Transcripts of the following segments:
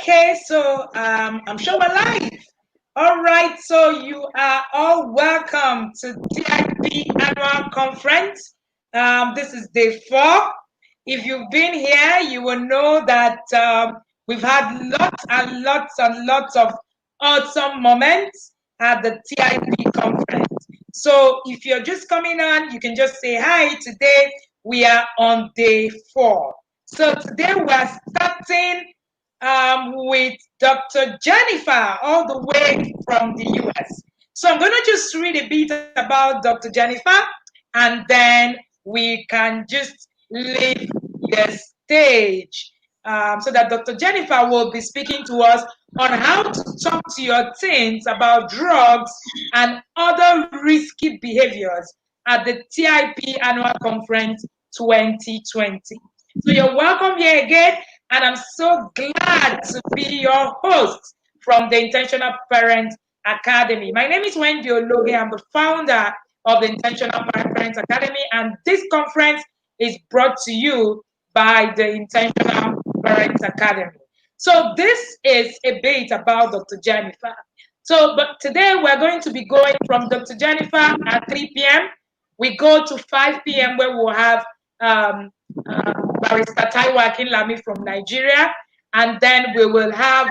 Okay, so I'm sure we're live. All right, so you are all welcome to TIP Annual Conference. This is day 4. If you've been here, you will know that we've had lots and lots and lots of awesome moments at the TIP conference. So if you're just coming on, you can just say hi. Today we are on day 4. So today we're starting with Dr. Jennifer, all the way from the US. So I'm going to just read a bit about Dr. Jennifer, and then we can just leave the stage so that Dr. Jennifer will be speaking to us on how to talk to your teens about drugs and other risky behaviors at the TIP Annual Conference 2020. So you're welcome here again. And I'm so glad to be your host from the Intentional Parent Academy. My name is Wendy Ologe. I'm the founder of the Intentional Parent Academy, and this conference is brought to you by the Intentional Parent Academy. So this is a bit about Dr. Jennifer. But today we're going to be going from Dr. Jennifer at 3 p.m. We go to 5 p.m. where we'll have Barrister Taiwo Akinlami from Nigeria, and then we will have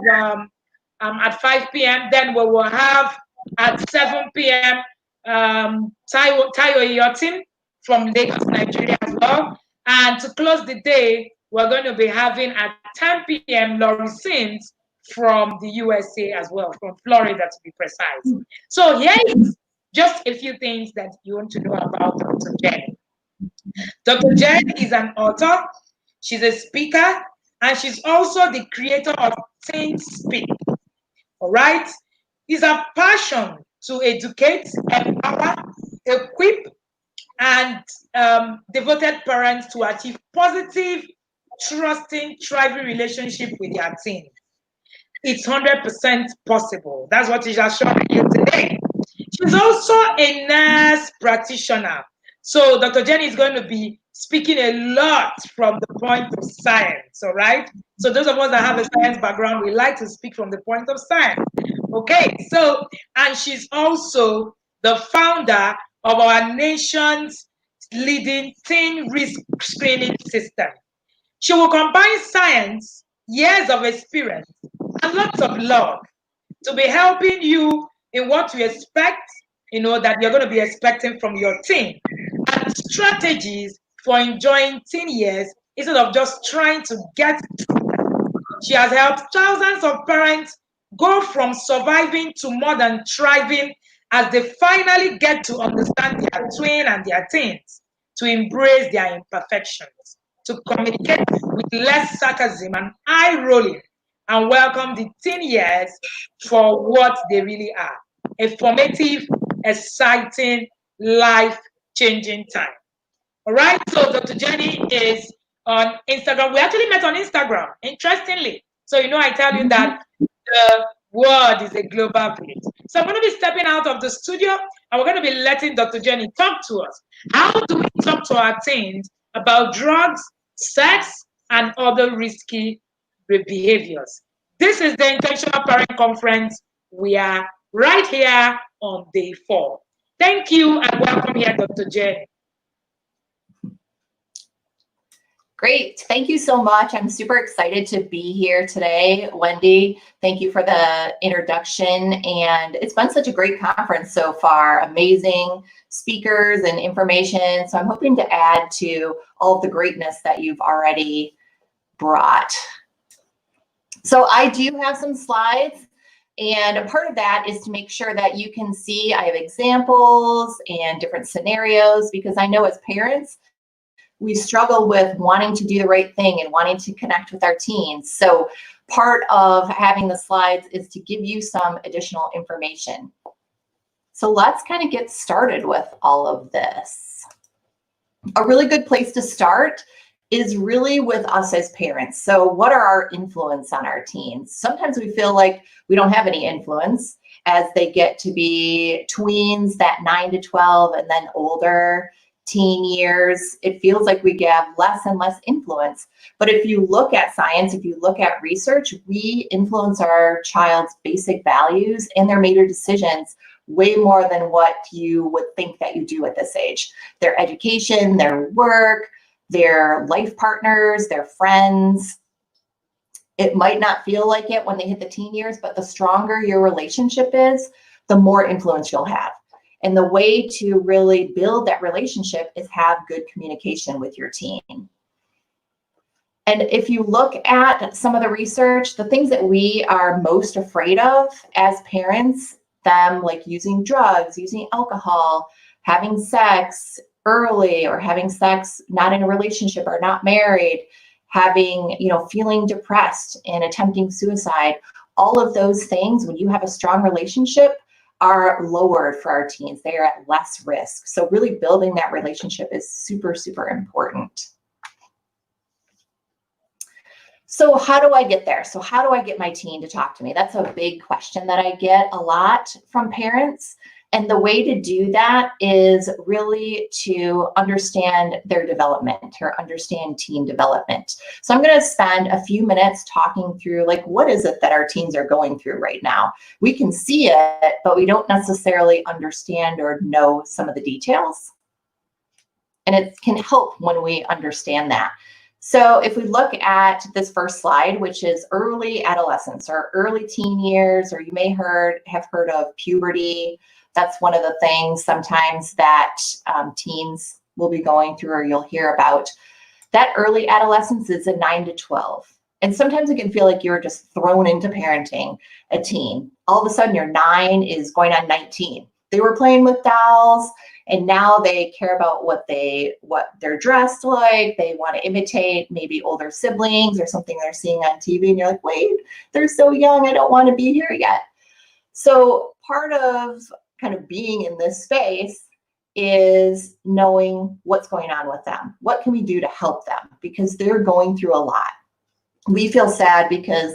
at 5 p.m. Then we will have at 7 p.m. Taiwo Iyotin from Lagos, Nigeria as well. And to close the day, we're going to be having at 10 p.m. Laurie Sims from the USA as well, from Florida to be precise. So here is just a few things that you want to know about Dr. Jen. Dr. Jen is an author, she's a speaker, and she's also the creator of Teen Speak. All right? It's a passion to educate, empower, equip, and devoted parents to achieve positive, trusting, thriving relationship with their teens. It's 100% possible. That's what she's showing you today. She's also a nurse practitioner. So Dr. Jenny is going to be speaking a lot from the point of science, all right? So those of us that have a science background, we like to speak from the point of science. Okay, so, and she's also the founder of our nation's leading teen risk screening system. She will combine science, years of experience, and lots of love to be helping you in what you expect, that you're going to be expecting from your teen, and strategies for enjoying teen years instead of just trying to get through them. She has helped thousands of parents go from surviving to more than thriving as they finally get to understand their tween and their teens, to embrace their imperfections, to communicate with less sarcasm and eye rolling, and welcome the teen years for what they really are: a formative, exciting, life-changing time. All right, so Dr. Jenny is on Instagram. We actually met on Instagram, interestingly. So, I tell you that the world is a global village. So I'm going to be stepping out of the studio, and we're going to be letting Dr. Jenny talk to us. How do we talk to our teens about drugs, sex, and other risky behaviors? This is the Intentional Parent Conference. We are right here on day 4. Thank you, and welcome here, Dr. Jenny. Great. Thank you so much. I'm super excited to be here today, Wendy. Thank you for the introduction. And it's been such a great conference so far. Amazing speakers and information. So I'm hoping to add to all of the greatness that you've already brought. So I do have some slides. And a part of that is to make sure that you can see I have examples and different scenarios, because I know as parents, we struggle with wanting to do the right thing and wanting to connect with our teens. So part of having the slides is to give you some additional information. So let's kind of get started with all of this. A really good place to start is really with us as parents. So what are our influence on our teens? Sometimes we feel like we don't have any influence as they get to be tweens, that 9 to 12, and then older. teen years, it feels like we have less and less influence. But if you look at science, if you look at research, we influence our child's basic values and their major decisions way more than what you would think that you do at this age. Their education, their work, their life partners, their friends. It might not feel like it when they hit the teen years, but the stronger your relationship is, the more influence you'll have. And the way to really build that relationship is have good communication with your teen. And if you look at some of the research, the things that we are most afraid of as parents, them like using drugs, using alcohol, having sex early, or having sex not in a relationship or not married, having, feeling depressed and attempting suicide, all of those things, when you have a strong relationship, are lowered for our teens. They are at less risk. So really building that relationship is super, super important. So how do I get there? So how do I get my teen to talk to me? That's a big question that I get a lot from parents. And the way to do that is really to understand their development or understand teen development. So I'm going to spend a few minutes talking through, like, what is it that our teens are going through right now? We can see it, but we don't necessarily understand or know some of the details. And it can help when we understand that. So if we look at this first slide, which is early adolescence or early teen years, or you may have heard of puberty. That's one of the things sometimes that teens will be going through, or you'll hear about. That early adolescence is a 9 to 12. And sometimes it can feel like you're just thrown into parenting a teen. All of a sudden your 9 is going on 19. They were playing with dolls, and now they care about what they're dressed like. They want to imitate maybe older siblings or something they're seeing on TV. And you're like, wait, they're so young. I don't want to be here yet. So part of kind of being in this space is knowing what's going on with them. What can we do to help them? Because they're going through a lot. We feel sad because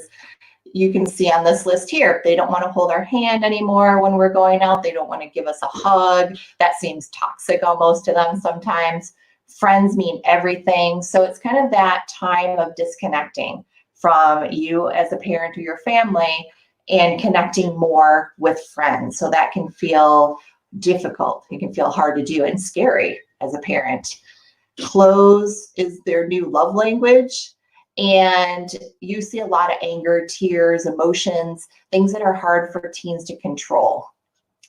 you can see on this list here, they don't want to hold our hand anymore when we're going out. They don't want to give us a hug. That seems toxic almost to them sometimes. Friends mean everything. So it's kind of that time of disconnecting from you as a parent or your family and connecting more with friends. So that can feel difficult. It can feel hard to do and scary as a parent. Clothes is their new love language. And you see a lot of anger, tears, emotions, things that are hard for teens to control.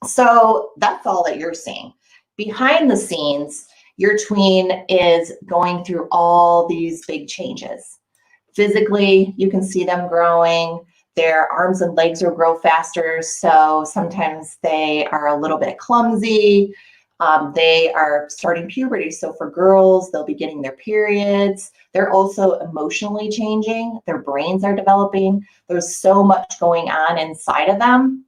So that's all that you're seeing. Behind the scenes, your tween is going through all these big changes. Physically, you can see them growing. Their arms and legs will grow faster, so sometimes they are a little bit clumsy. They are starting puberty, so for girls, they'll be getting their periods. They're also emotionally changing. Their brains are developing. There's so much going on inside of them.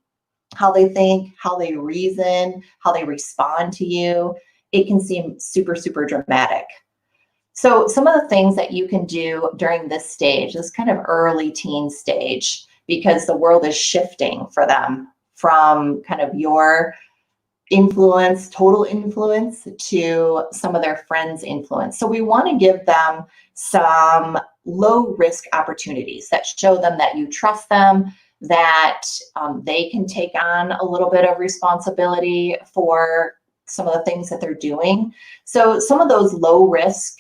How they think, how they reason, how they respond to you. It can seem super, super dramatic. So some of the things that you can do during this stage, this kind of early teen stage, because the world is shifting for them from kind of your influence, total influence, to some of their friends' influence. So we want to give them some low risk opportunities that show them that you trust them, that they can take on a little bit of responsibility for some of the things that they're doing. So some of those low risk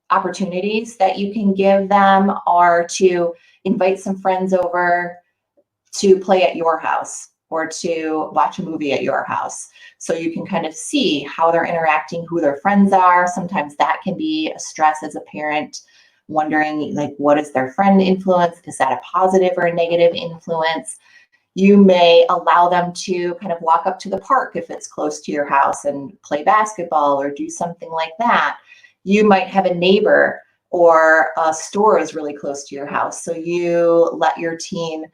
opportunities that you can give them are to invite some friends over to play at your house or to watch a movie at your house. So you can kind of see how they're interacting, who their friends are. Sometimes that can be a stress as a parent, wondering, like, what is their friend influence? Is that a positive or a negative influence? You may allow them to kind of walk up to the park if it's close to your house and play basketball or do something like that. You might have a neighbor or a store is really close to your house. So you let your teen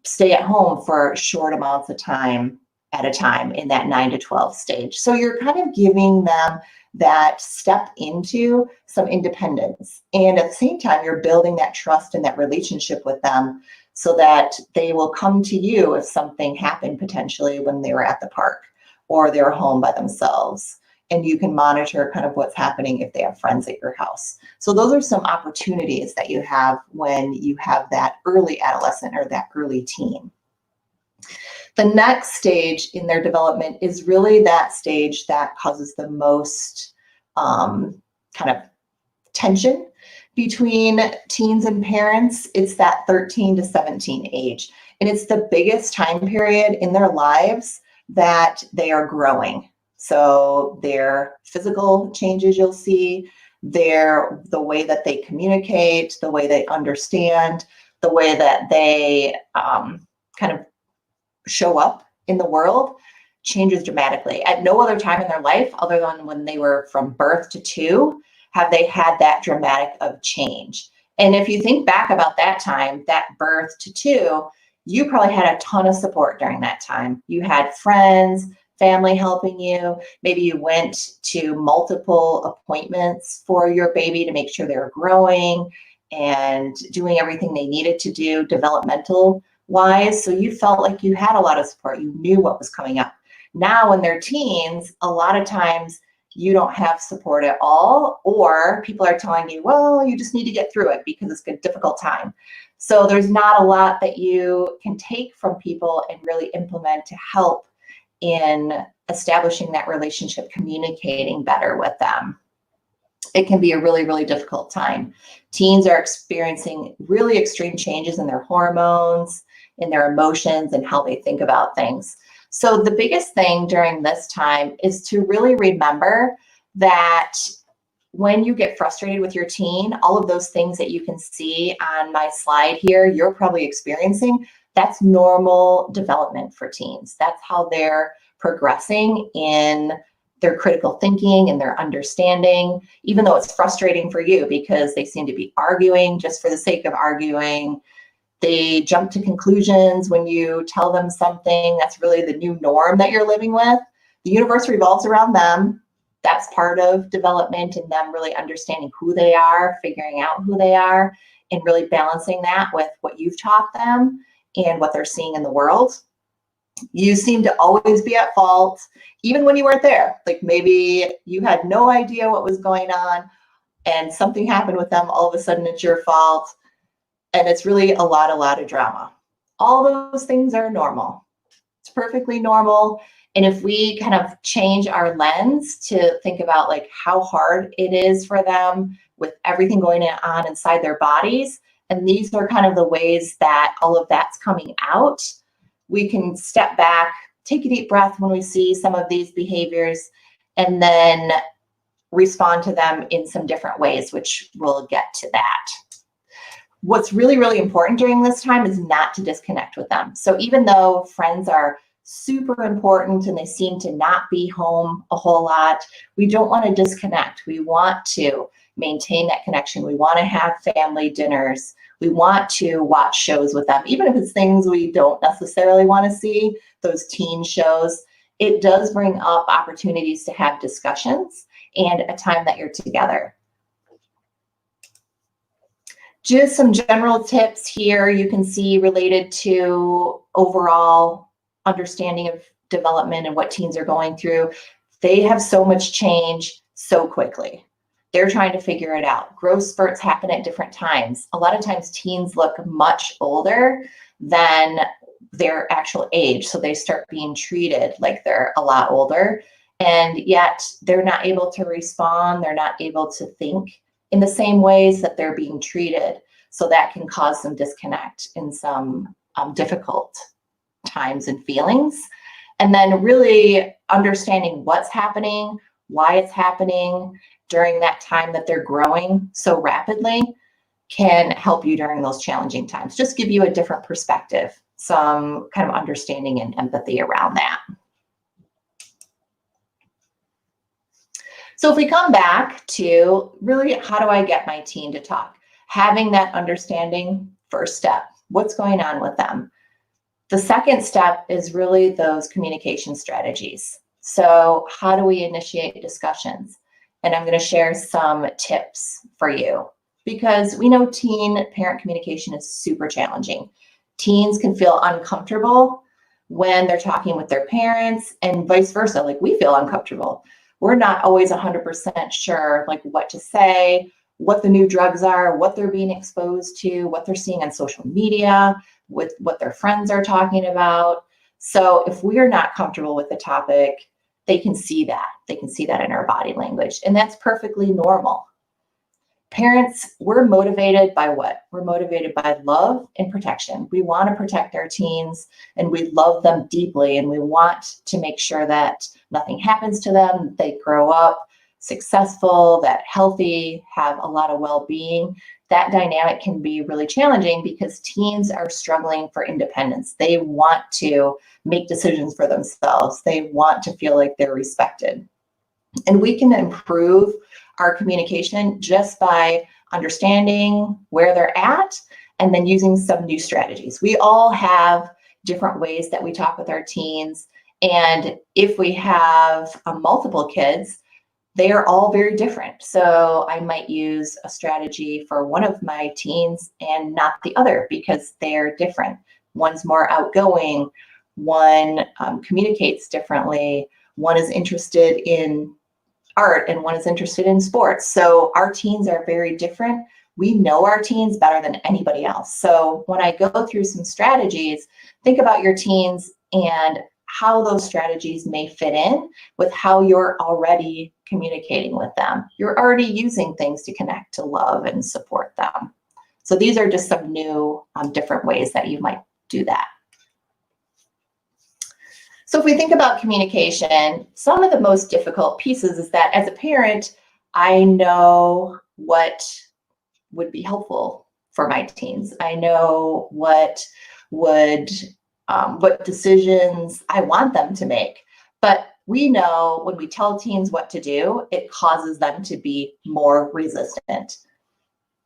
stay at home for short amounts of time at a time in that 9 to 12 stage. So you're kind of giving them that step into some independence. And at the same time, you're building that trust and that relationship with them so that they will come to you if something happened potentially when they were at the park or they were home by themselves. and you can monitor kind of what's happening if they have friends at your house. So those are some opportunities that you have when you have that early adolescent or that early teen. The next stage in their development is really that stage that causes the most kind of tension between teens and parents. It's that 13 to 17 age. And it's the biggest time period in their lives that they are growing. So their physical changes you'll see, the way that they communicate, the way they understand, the way that they kind of show up in the world changes dramatically. At no other time in their life, other than when they were from birth to 2, have they had that dramatic of change. And if you think back about that time, that birth to 2, you probably had a ton of support during that time. You had friends, family helping you. Maybe you went to multiple appointments for your baby to make sure they were growing and doing everything they needed to do developmental wise. So you felt like you had a lot of support. You knew what was coming up. Now when they're teens, a lot of times you don't have support at all, or people are telling you, well, you just need to get through it because it's a difficult time. So there's not a lot that you can take from people and really implement to help in establishing that relationship, communicating better with them. It can be a really, really difficult time. Teens are experiencing really extreme changes in their hormones, in their emotions, and how they think about things. So the biggest thing during this time is to really remember that when you get frustrated with your teen, all of those things that you can see on my slide here, you're probably experiencing, that's normal development for teens. That's how they're progressing in their critical thinking and their understanding, even though it's frustrating for you because they seem to be arguing just for the sake of arguing. They jump to conclusions when you tell them something that's really the new norm that you're living with. The universe revolves around them. That's part of development and them really understanding who they are, figuring out who they are, and really balancing that with what you've taught them and what they're seeing in the world. You seem to always be at fault, even when you weren't there. Like maybe you had no idea what was going on and something happened with them. All of a sudden it's your fault. And it's really a lot of drama. All those things are normal. It's perfectly normal. And if we kind of change our lens to think about like how hard it is for them with everything going on inside their bodies, and these are kind of the ways that all of that's coming out, we can step back, take a deep breath when we see some of these behaviors, and then respond to them in some different ways, which we'll get to that. What's really, really important during this time is not to disconnect with them. So even though friends are super important and they seem to not be home a whole lot, we don't want to disconnect. We want to maintain that connection. We want to have family dinners. We want to watch shows with them, even if it's things we don't necessarily want to see, those teen shows. It does bring up opportunities to have discussions and a time that you're together. Just some general tips here you can see related to overall understanding of development and what teens are going through. They have so much change so quickly. They're trying to figure it out. Growth spurts happen at different times. A lot of times teens look much older than their actual age, so they start being treated like they're a lot older, and yet they're not able to respond. They're not able to think in the same ways that they're being treated. So that can cause some disconnect in some difficult times and feelings. And then really understanding what's happening, why it's happening during that time that they're growing so rapidly can help you during those challenging times. Just give you a different perspective, some kind of understanding and empathy around that. So if we come back to really, how do I get my teen to talk? Having that understanding, first step, what's going on with them? The second step is really those communication strategies. So how do we initiate discussions? And I'm going to share some tips for you because we know teen-parent communication is super challenging. Teens can feel uncomfortable when they're talking with their parents and vice versa. Like we feel uncomfortable we're not always 100% sure like what to say, what the new drugs are, what they're being exposed to, what they're seeing on social media, with what their friends are talking about. So if we are not comfortable with the topic, they can see that. They can see that in our body language, and that's perfectly normal. Parents, we're motivated by what? We're motivated by love and protection. We want to protect our teens, and we love them deeply, and we want to make sure that nothing happens to them, they grow up successful, that healthy, have a lot of well-being. That dynamic can be really challenging because teens are struggling for independence. They want to make decisions for themselves. They want to feel like they're respected. And we can improve our communication just by understanding where they're at and then using some new strategies. We all have different ways that we talk with our teens. And if we have multiple kids, they are all very different. So I might use a strategy for one of my teens and not the other because they're different. One's more outgoing, one communicates differently, one is interested in art and one is interested in sports. So our teens are very different. We know our teens better than anybody else. So when I go through some strategies, think about your teens and how those strategies may fit in with how you're already communicating with them. You're already using things to connect, to love and support them. So these are just some new different ways that you might do that. So if we think about communication, some of the most difficult pieces is that as a parent, I know what would be helpful for my teens. I know what decisions I want them to make. But we know when we tell teens what to do, it causes them to be more resistant.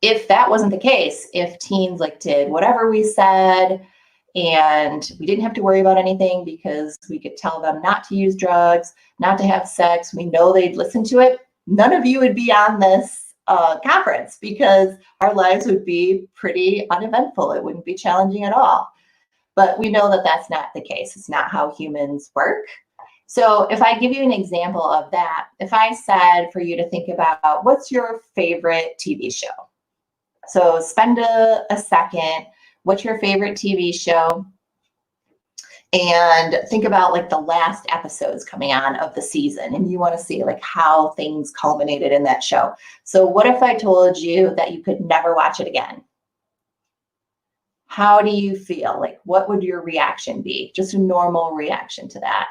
If that wasn't the case, if teens like did whatever we said, and we didn't have to worry about anything because we could tell them not to use drugs, not to have sex, we know they'd listen to it, none of you would be on this conference because our lives would be pretty uneventful. It wouldn't be challenging at all. But we know that that's not the case. It's not how humans work. So if I give you an example of that, if I said for you to think about what's your favorite TV show? So spend a second, what's your favorite TV show? And think about like the last episodes coming on of the season, and you want to see like how things culminated in that show. So what if I told you that you could never watch it again? How do you feel? Like, what would your reaction be? Just a normal reaction to that.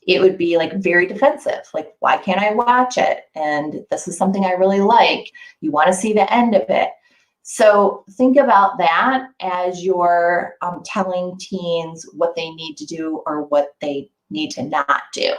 It would be like very defensive. Like, why can't I watch it? And this is something I really like. You want to see the end of it. So think about that as you're telling teens what they need to do or what they need to not do.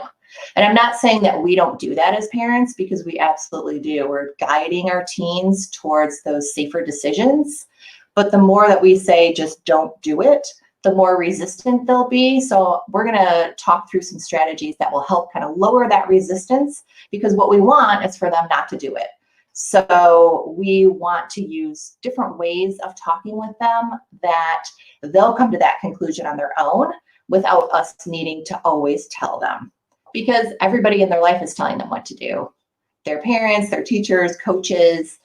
And I'm not saying that we don't do that as parents, because we absolutely do. We're guiding our teens towards those safer decisions. But the more that we say just don't do it, the more resistant they'll be. So we're going to talk through some strategies that will help kind of lower that resistance, because what we want is for them not to do it. So we want to use different ways of talking with them that they'll come to that conclusion on their own without us needing to always tell them, because everybody in their life is telling them what to do. Their parents, their teachers, coaches.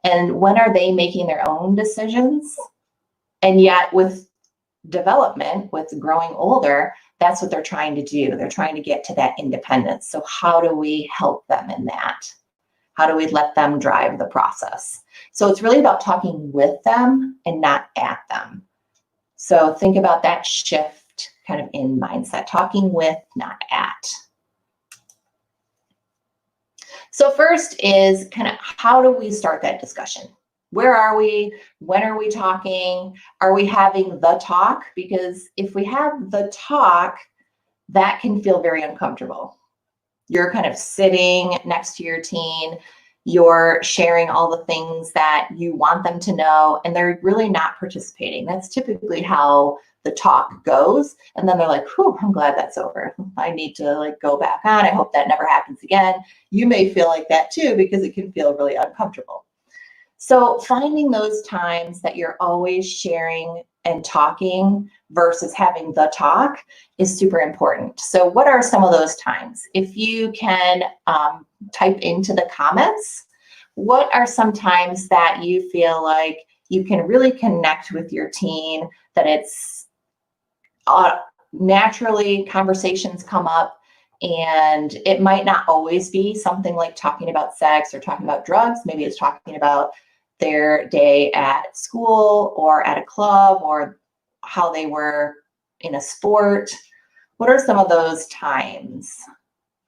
And when are they making their own decisions? And yet with development, with growing older, that's what they're trying to do. They're trying to get to that independence. So how do we help them in that? How do we let them drive the process? So it's really about talking with them and not at them. So think about that shift kind of in mindset, talking with, not at. So first is kind of how do we start that discussion? Where are we? When are we talking? Are we having the talk? Because if we have the talk, that can feel very uncomfortable. You're kind of sitting next to your teen, you're sharing all the things that you want them to know, and they're really not participating. That's typically how the talk goes. And then they're like, whew, I'm glad that's over. I need to like go back on. I hope that never happens again. You may feel like that too, because it can feel really uncomfortable. So finding those times that you're always sharing and talking versus having the talk is super important. So what are some of those times? If you can type into the comments, what are some times that you feel like you can really connect with your teen, that it's naturally conversations come up, and it might not always be something like talking about sex or talking about drugs. Maybe it's talking about their day at school or at a club, or how they were in a sport. What are some of those times?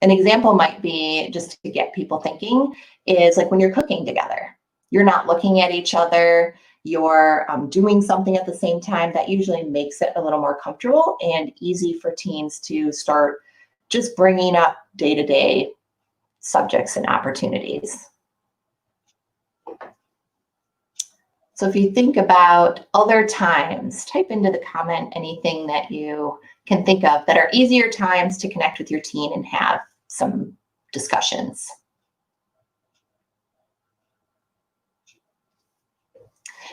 An example might be, just to get people thinking, is like when you're cooking together. You're not looking at each other, you're doing something at the same time. That usually makes it a little more comfortable and easy for teens to start just bringing up day-to-day subjects and opportunities. So if you think about other times, type into the comment anything that you can think of that are easier times to connect with your teen and have some discussions.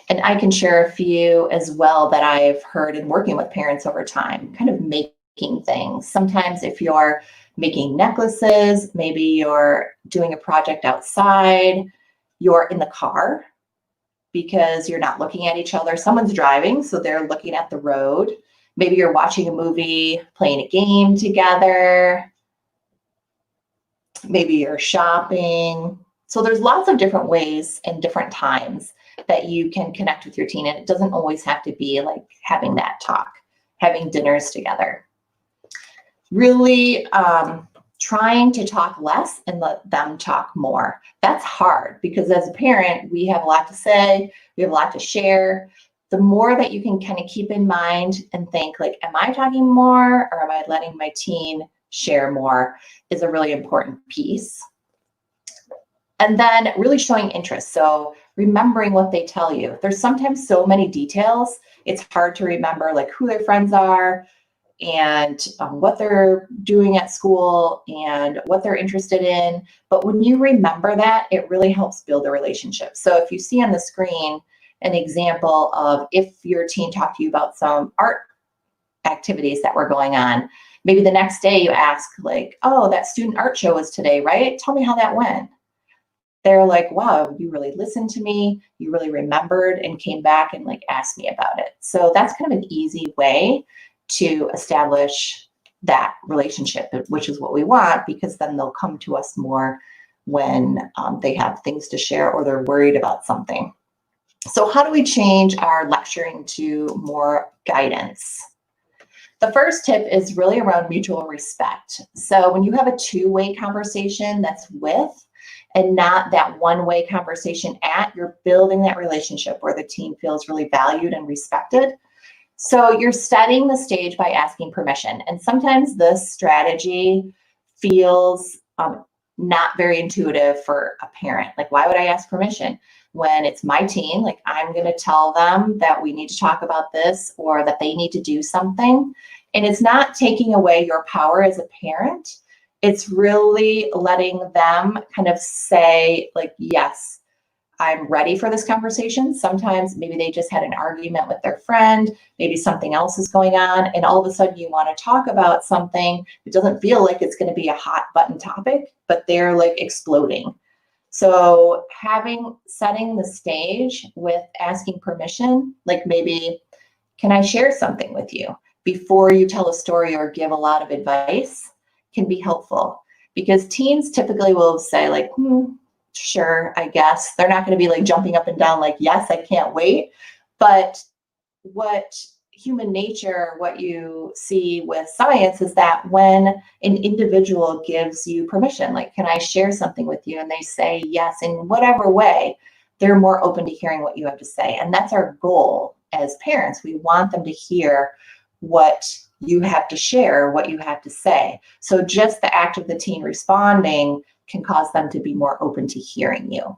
And I can share a few as well that I've heard in working with parents over time, kind of making things. Sometimes if you're making necklaces, maybe you're doing a project outside, you're in the car because you're not looking at each other. Someone's driving, so they're looking at the road. Maybe you're watching a movie, playing a game together. Maybe you're shopping. So there's lots of different ways and different times that you can connect with your teen. And it doesn't always have to be like having that talk, having dinners together. Really trying to talk less and let them talk more. That's hard because as a parent, we have a lot to say, we have a lot to share. The more that you can kind of keep in mind and think like, am I talking more or am I letting my teen share more, is a really important piece. And then really showing interest. So remembering what they tell you. There's sometimes so many details, it's hard to remember like who their friends are and what they're doing at school and what they're interested in. But when you remember that, it really helps build a relationship. So if you see on the screen an example of if your teen talked to you about some art activities that were going on, maybe the next day you ask like, oh, that student art show was today, right? Tell me how that went. They're like, wow, you really listened to me. You really remembered and came back and like asked me about it. So that's kind of an easy way to establish that relationship, which is what we want, because then they'll come to us more when they have things to share or they're worried about something. So how do we change our lecturing to more guidance? The first tip is really around mutual respect. So when you have a two-way conversation that's with and not that one-way conversation at, you're building that relationship where the teen feels really valued and respected. So you're setting the stage by asking permission. And sometimes this strategy feels not very intuitive for a parent. Like, why would I ask permission when it's my teen? Like, I'm going to tell them that we need to talk about this or that they need to do something. And it's not taking away your power as a parent. It's really letting them kind of say, like, yes, I'm ready for this conversation. Sometimes maybe they just had an argument with their friend, maybe something else is going on, and all of a sudden you want to talk about something. It doesn't feel like it's going to be a hot button topic, but they're like exploding. So setting the stage with asking permission, like maybe, can I share something with you before you tell a story or give a lot of advice, can be helpful, because teens typically will say like, sure, I guess. They're not going to be like jumping up and down like, yes, I can't wait. But what human nature, what you see with science is that when an individual gives you permission, like, can I share something with you? And they say yes, in whatever way, they're more open to hearing what you have to say. And that's our goal as parents. We want them to hear what you have to share, what you have to say. So just the act of the teen responding can cause them to be more open to hearing you.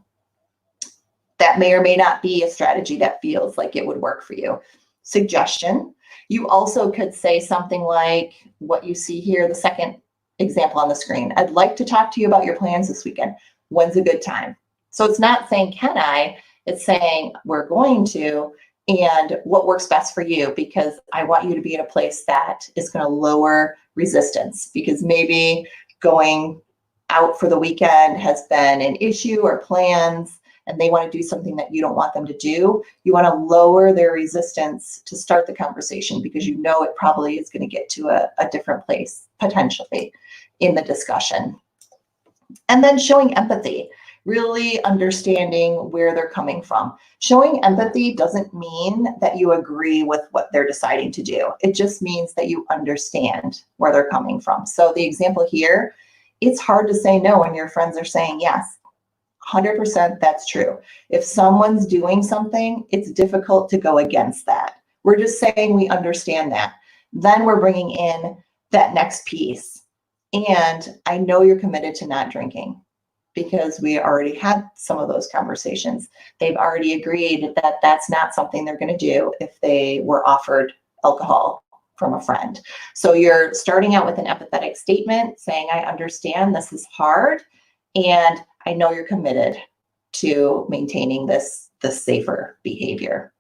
That may or may not be a strategy that feels like it would work for you. Suggestion. You also could say something like what you see here, the second example on the screen. I'd like to talk to you about your plans this weekend. When's a good time? So it's not saying, can I? It's saying we're going to, and what works best for you, because I want you to be in a place that is going to lower resistance, because maybe going out for the weekend has been an issue or plans, and they want to do something that you don't want them to do. You want to lower their resistance to start the conversation, because you know it probably is going to get to a different place potentially in the discussion. And then showing empathy, really understanding where they're coming from. Showing empathy doesn't mean that you agree with what they're deciding to do. It just means that you understand where they're coming from. So the example here, it's hard to say no when your friends are saying yes. 100% that's true. If someone's doing something, it's difficult to go against that. We're just saying we understand that. Then we're bringing in that next piece. And I know you're committed to not drinking, because we already had some of those conversations. They've already agreed that that's not something they're going to do if they were offered alcohol from a friend. So you're starting out with an empathetic statement saying, I understand this is hard, and I know you're committed to maintaining this safer behavior.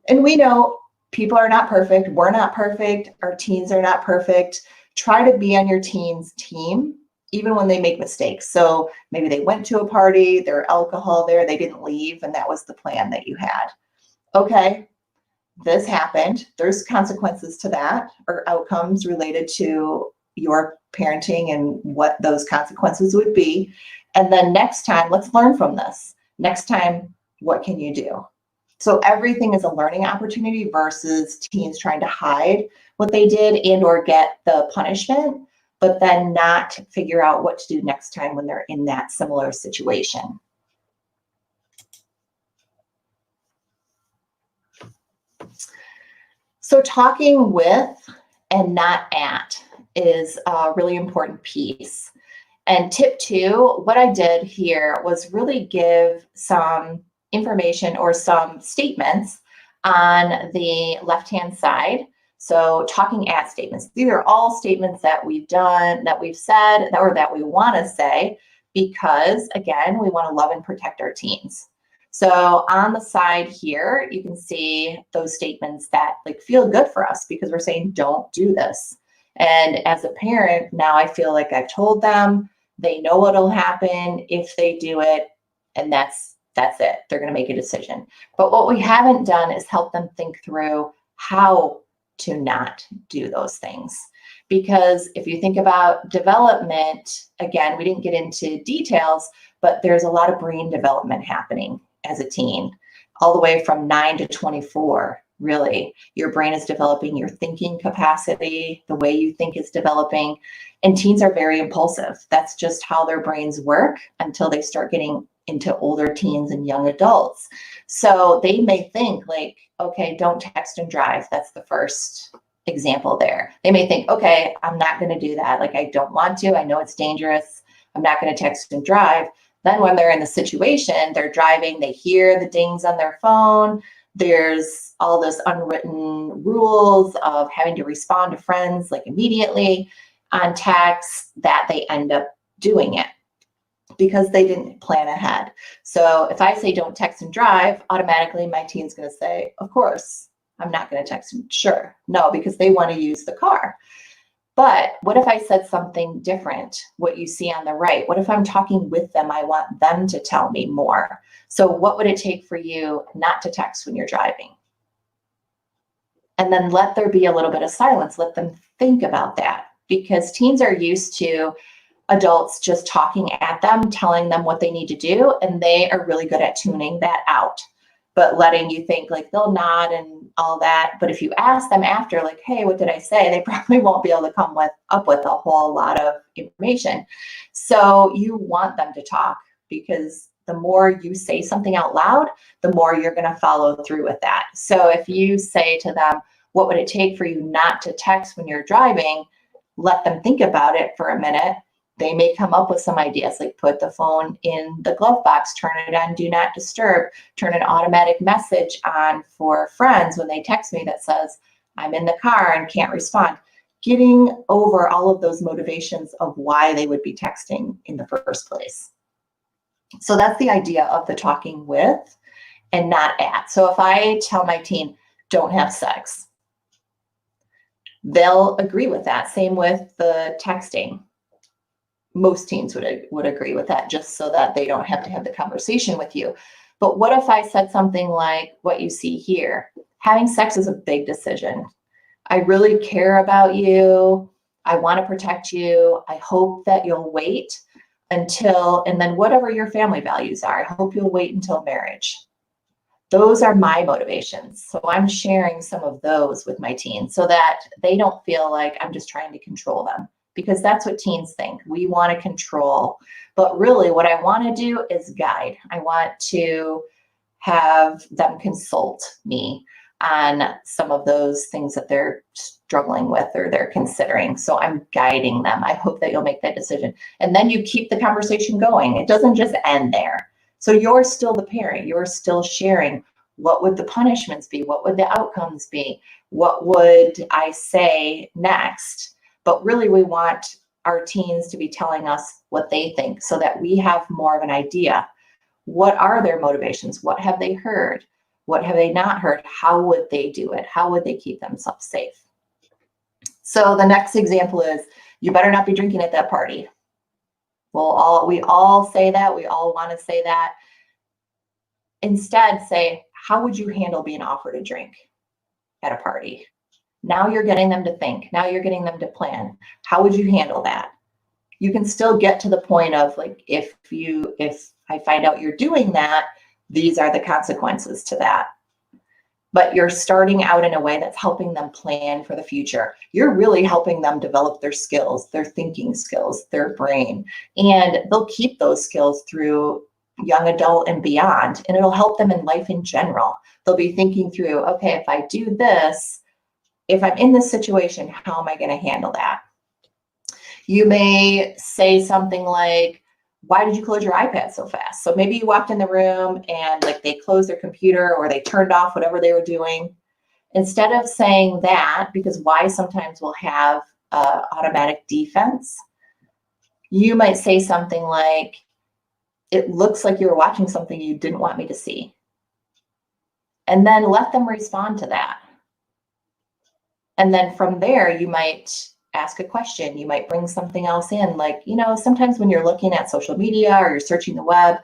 And we know people are not perfect. We're not perfect. Our teens are not perfect. Try to be on your teens' team, even when they make mistakes. So maybe they went to a party, there's alcohol there, they didn't leave, and that was the plan that you had. Okay, this happened. There's consequences to that, or outcomes related to your parenting and what those consequences would be. And then next time, let's learn from this. Next time, what can you do? So everything is a learning opportunity versus teens trying to hide what they did and or get the punishment, but then not figure out what to do next time when they're in that similar situation. So talking with and not at is a really important piece. And tip 2, what I did here was really give some information or some statements on the left-hand side. So talking at statements. These are all statements that we've done, that we've said, or that we want to say, because again, we want to love and protect our teens. So on the side here, you can see those statements that like feel good for us, because we're saying, don't do this. And as a parent, now I feel like I've told them, they know what'll happen if they do it, and that's it. They're going to make a decision. But what we haven't done is help them think through how to not do those things. Because if you think about development, again, we didn't get into details, but there's a lot of brain development happening as a teen, all the way from 9 to 24. Really, your brain is developing, your thinking capacity, the way you think is developing. And teens are very impulsive. That's just how their brains work until they start getting into older teens and young adults. So they may think like, okay, don't text and drive. That's the first example there. They may think, okay, I'm not going to do that. Like, I don't want to. I know it's dangerous. I'm not going to text and drive. Then when they're in the situation, they're driving, they hear the dings on their phone. There's all this unwritten rules of having to respond to friends like immediately on text, that they end up doing it because they didn't plan ahead. So if I say don't text and drive, automatically my teen's going to say, of course, I'm not going to text and sure. No, because they want to use the car. But what if I said something different, what you see on the right? What if I'm talking with them? I want them to tell me more. So what would it take for you not to text when you're driving? And then let there be a little bit of silence. Let them think about that, because teens are used to adults just talking at them, telling them what they need to do, and they are really good at tuning that out. But letting you think, like, they'll nod and all that. But if you ask them after, like, hey, what did I say? They probably won't be able to come up with a whole lot of information. So you want them to talk, because the more you say something out loud, the more you're going to follow through with that. So if you say to them, what would it take for you not to text when you're driving? Let them think about it for a minute. They may come up with some ideas, like put the phone in the glove box, turn it on do not disturb, turn an automatic message on for friends when they text me that says, I'm in the car and can't respond. Getting over all of those motivations of why they would be texting in the first place. So that's the idea of the talking with and not at. So if I tell my teen, don't have sex, they'll agree with that. Same with the texting. Most teens would agree with that, just so that they don't have to have the conversation with you. But what if I said something like what you see here? Having sex is a big decision. I really care about you. I want to protect you. I hope that you'll wait until, and then whatever your family values are, I hope you'll wait until marriage. Those are my motivations. So I'm sharing some of those with my teens so that they don't feel like I'm just trying to control them, because that's what teens think. We want to control. But really what I want to do is guide. I want to have them consult me on some of those things that they're struggling with or they're considering. So I'm guiding them. I hope that you'll make that decision. And then you keep the conversation going. It doesn't just end there. So you're still the parent. You're still sharing. What would the punishments be? What would the outcomes be? What would I say next? But really, we want our teens to be telling us what they think so that we have more of an idea. What are their motivations? What have they heard? What have they not heard? How would they do it? How would they keep themselves safe? So the next example is, you better not be drinking at that party. Well, we all say that. We all want to say that. Instead, say, how would you handle being offered a drink at a party? Now you're getting them to think. Now you're getting them to plan. How would you handle that? You can still get to the point of like, if I find out you're doing that, these are the consequences to that. But you're starting out in a way that's helping them plan for the future. You're really helping them develop their skills, their thinking skills, their brain, and they'll keep those skills through young adult and beyond, and it'll help them in life in general. They'll be thinking through, okay, if I do this, if I'm in this situation, how am I going to handle that? You may say something like, why did you close your iPad so fast? So maybe you walked in the room and like they closed their computer or they turned off whatever they were doing. Instead of saying that, because why sometimes will have automatic defense, you might say something like, it looks like you were watching something you didn't want me to see. And then let them respond to that. And then from there, you might ask a question. You might bring something else in. Like, sometimes when you're looking at social media or you're searching the web,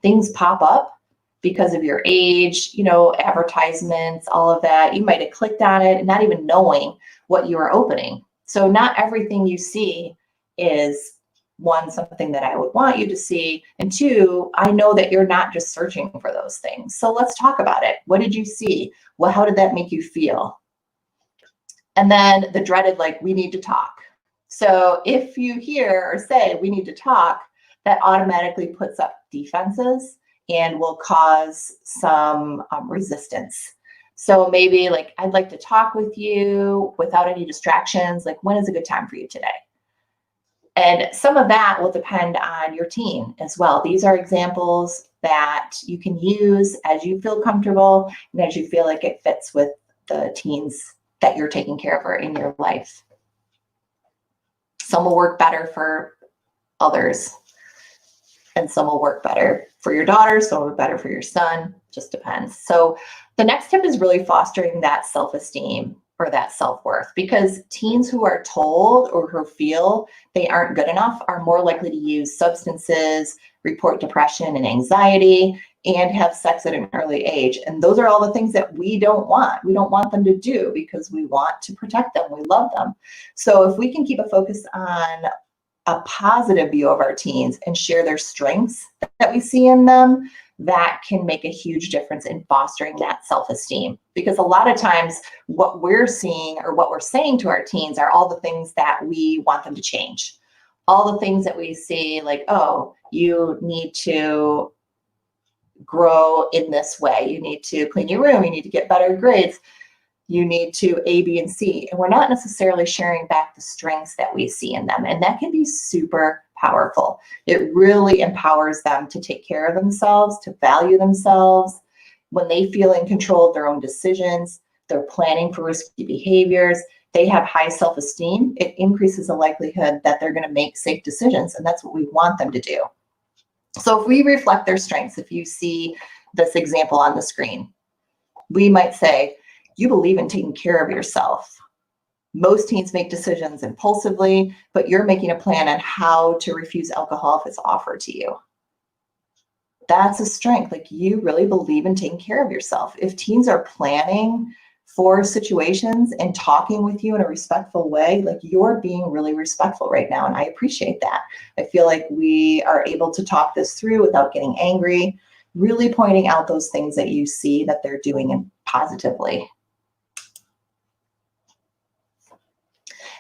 things pop up because of your age, advertisements, all of that. You might have clicked on it and not even knowing what you are opening. So not everything you see is, one, something that I would want you to see, and two, I know that you're not just searching for those things. So let's talk about it. What did you see? Well, how did that make you feel? And then the dreaded, like, we need to talk. So if you hear or say, we need to talk, that automatically puts up defenses and will cause some resistance. So maybe like, I'd like to talk with you without any distractions. Like, when is a good time for you today? And some of that will depend on your teen as well. These are examples that you can use as you feel comfortable and as you feel like it fits with the teens that you're taking care of in your life. Some will work better for others, and some will work better for your daughter, some will work better for your son, just depends. So the next tip is really fostering that self-esteem or that self-worth, because teens who are told or who feel they aren't good enough are more likely to use substances, report depression and anxiety, and have sex at an early age. And those are all the things that we don't want. We don't want them to do because we want to protect them. We love them. So if we can keep a focus on a positive view of our teens and share their strengths that we see in them, that can make a huge difference in fostering that self-esteem. Because a lot of times what we're seeing or what we're saying to our teens are all the things that we want them to change. All the things that we see, like, oh, you need to grow in this way. You need to clean your room. You need to get better grades. You need to A, B, and C. And we're not necessarily sharing back the strengths that we see in them. And that can be super powerful. It really empowers them to take care of themselves, to value themselves. When they feel in control of their own decisions, they're planning for risky behaviors, they have high self-esteem, it increases the likelihood that they're going to make safe decisions. And that's what we want them to do. So if we reflect their strengths, if you see this example on the screen, we might say, you believe in taking care of yourself. Most teens make decisions impulsively, but you're making a plan on how to refuse alcohol if it's offered to you. That's a strength. Like, you really believe in taking care of yourself. If teens are planning for situations and talking with you in a respectful way, like, you're being really respectful right now. And I appreciate that. I feel like we are able to talk this through without getting angry, really pointing out those things that you see that they're doing positively.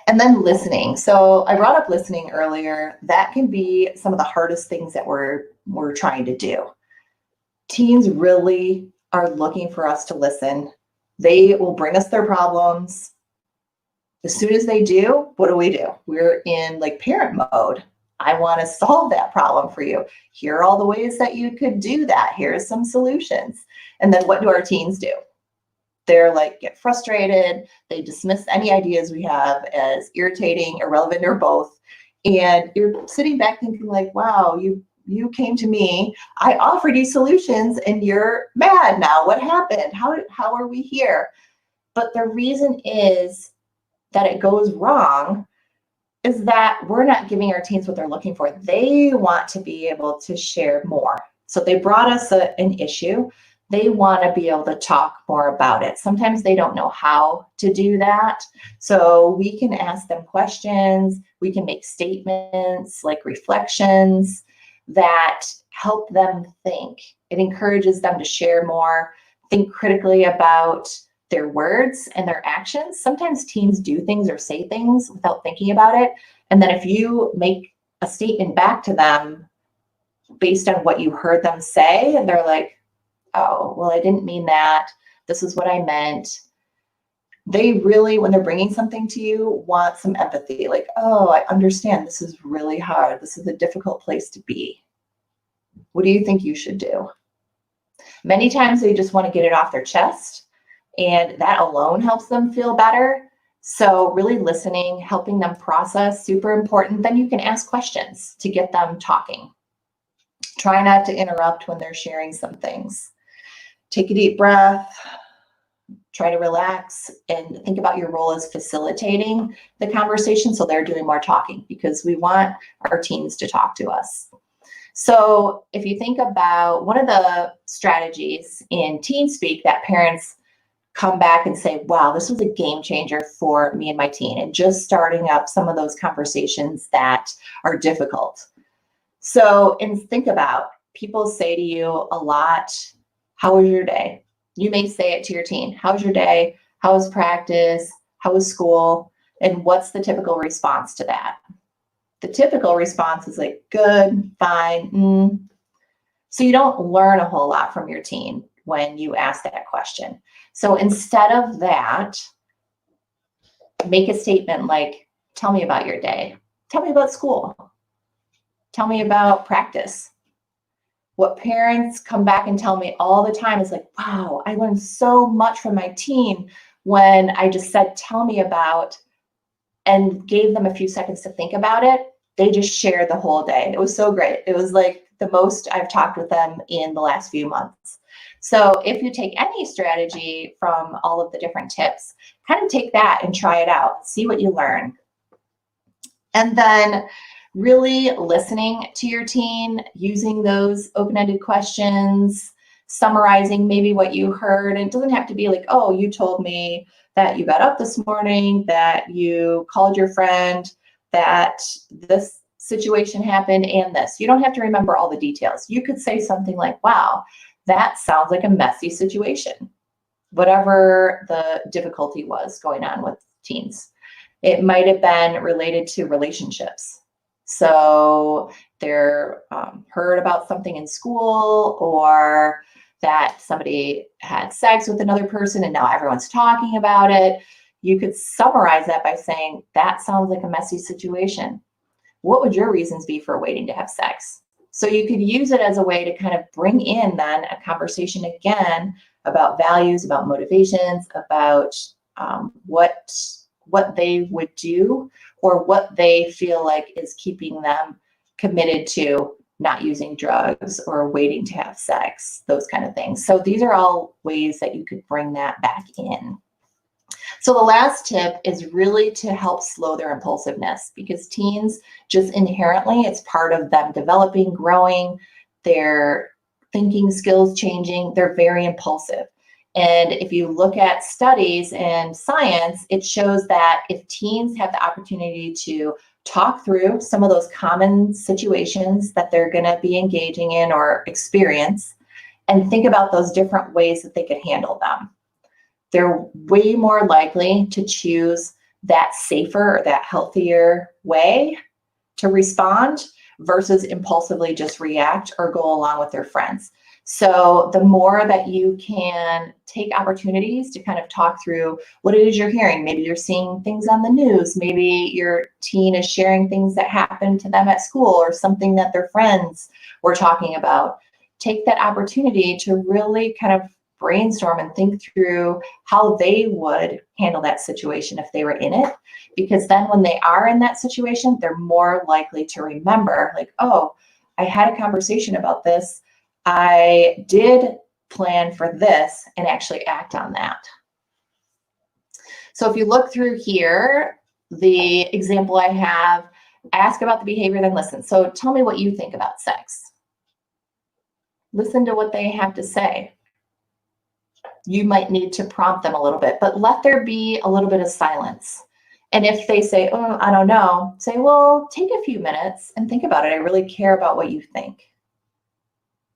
And then listening. So I brought up listening earlier. That can be some of the hardest things that we're trying to do. Teens really are looking for us to listen. They will bring us their problems. As soon as they do, what do? We're in like parent mode. I want to solve that problem for you. Here are all the ways that you could do that. Here's some solutions. And then what do our teens do? They're like, get frustrated. They dismiss any ideas we have as irritating, irrelevant, or both. And you're sitting back thinking like, wow, you came to me. I offered you solutions and you're mad now. What happened? How are we here? But the reason is that it goes wrong is that we're not giving our teens what they're looking for. They want to be able to share more. So they brought us an issue. They want to be able to talk more about it. Sometimes they don't know how to do that. So we can ask them questions. We can make statements like reflections that help them think. It encourages them to share more, think critically about their words and their actions. Sometimes teens do things or say things without thinking about it. And then if you make a statement back to them based on what you heard them say, and they're like, oh, well, I didn't mean that. This is what I meant. They really, when they're bringing something to you, want some empathy. Like, oh, I understand. This is really hard. This is a difficult place to be. What do you think you should do? Many times they just want to get it off their chest, and that alone helps them feel better. So really listening, helping them process, super important. Then you can ask questions to get them talking. Try not to interrupt when they're sharing some things. Take a deep breath, try to relax, and think about your role as facilitating the conversation so they're doing more talking, because we want our teens to talk to us. So if you think about one of the strategies in teen speak that parents come back and say, wow, this was a game changer for me and my teen, and just starting up some of those conversations that are difficult. So, and think about, people say to you a lot, how was your day? You may say it to your teen. How was your day? How was practice? How was school? And what's the typical response to that? The typical response is like, good, fine. So you don't learn a whole lot from your teen when you ask that question. So instead of that, make a statement like, tell me about your day. Tell me about school. Tell me about practice. What parents come back and tell me all the time is like, wow, I learned so much from my teen when I just said, tell me about, and gave them a few seconds to think about it. They just shared the whole day. It was so great. It was like the most I've talked with them in the last few months. So if you take any strategy from all of the different tips, kind of take that and try it out, see what you learn. And then really listening to your teen, using those open-ended questions, summarizing maybe what you heard. And it doesn't have to be like, oh, you told me that you got up this morning, that you called your friend, that this situation happened and this. You don't have to remember all the details. You could say something like, wow, that sounds like a messy situation. Whatever the difficulty was going on with teens. It might have been related to relationships. So they're heard about something in school, or that somebody had sex with another person and now everyone's talking about it. You could summarize that by saying, that sounds like a messy situation. What would your reasons be for waiting to have sex? So you could use it as a way to kind of bring in then a conversation again about values, about motivations, about what they would do, or what they feel like is keeping them committed to not using drugs or waiting to have sex, those kind of things. So these are all ways that you could bring that back in. So the last tip is really to help slow their impulsiveness, because teens just inherently, it's part of them developing, growing, their thinking skills changing. They're very impulsive. And if you look at studies and science, it shows that if teens have the opportunity to talk through some of those common situations that they're going to be engaging in or experience, and think about those different ways that they could handle them, they're way more likely to choose that safer or that healthier way to respond versus impulsively just react or go along with their friends. So the more that you can take opportunities to kind of talk through what it is you're hearing, maybe you're seeing things on the news, maybe your teen is sharing things that happened to them at school or something that their friends were talking about, take that opportunity to really kind of brainstorm and think through how they would handle that situation if they were in it. Because then when they are in that situation, they're more likely to remember, like, oh, I had a conversation about this. I did plan for this, and actually act on that. So if you look through here, the example I have, ask about the behavior, then listen. So tell me what you think about sex. Listen to what they have to say. You might need to prompt them a little bit, but let there be a little bit of silence. And if they say, oh, I don't know, say, well, take a few minutes and think about it. I really care about what you think.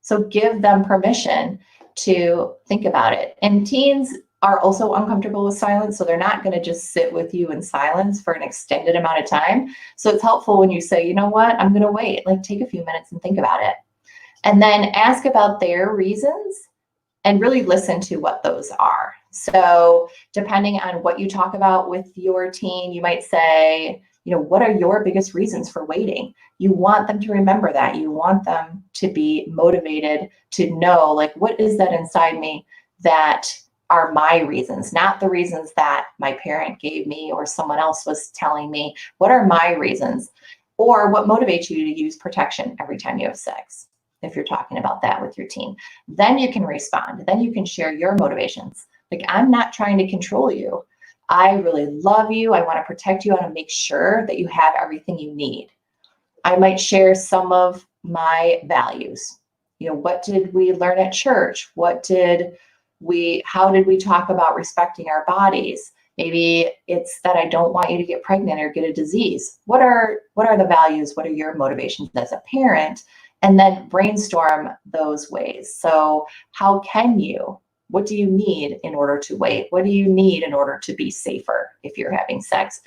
So give them permission to think about it. And teens are also uncomfortable with silence, so they're not going to just sit with you in silence for an extended amount of time. So it's helpful when you say, you know what, I'm going to wait, like take a few minutes and think about it. And then ask about their reasons and really listen to what those are. So depending on what you talk about with your teen, you might say, you know, what are your biggest reasons for waiting? You want them to remember that. You want them to be motivated to know, like, what is that inside me that are my reasons, not the reasons that my parent gave me or someone else was telling me. What are my reasons? Or what motivates you to use protection every time you have sex? If you're talking about that with your teen, then you can respond. Then you can share your motivations. Like, I'm not trying to control you. I really love you. I want to protect you. I want to make sure that you have everything you need. I might share some of my values. You know, what did we learn at church? How did we talk about respecting our bodies? Maybe it's that I don't want you to get pregnant or get a disease. What are the values? What are your motivations as a parent? And then brainstorm those ways. So how can you? What do you need in order to wait? What do you need in order to be safer if you're having sex?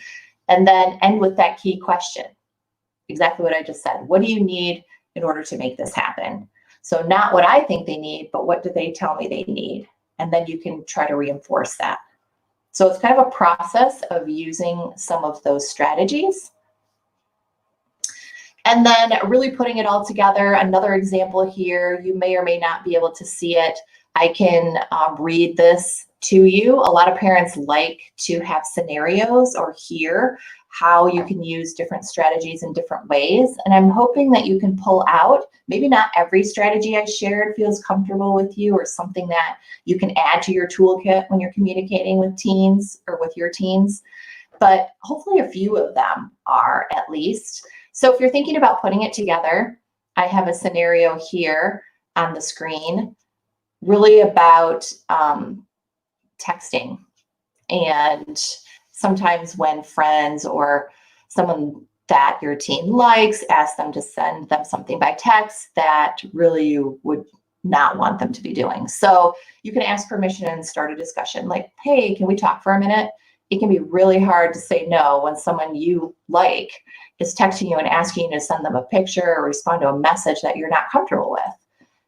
And then end with that key question. Exactly what I just said. What do you need in order to make this happen? So not what I think they need, but what do they tell me they need? And then you can try to reinforce that. So it's kind of a process of using some of those strategies. And then really putting it all together. Another example here, you may or may not be able to see it. I can read this to you. A lot of parents like to have scenarios or hear how you can use different strategies in different ways. And I'm hoping that you can pull out, maybe not every strategy I shared feels comfortable with you or something that you can add to your toolkit when you're communicating with teens or with your teens, but hopefully a few of them are at least. So if you're thinking about putting it together, I have a scenario here on the screen really about texting. And sometimes when friends or someone that your teen likes ask them to send them something by text that really you would not want them to be doing. So you can ask permission and start a discussion like, hey, can we talk for a minute? It can be really hard to say no when someone you like is texting you and asking you to send them a picture or respond to a message that you're not comfortable with,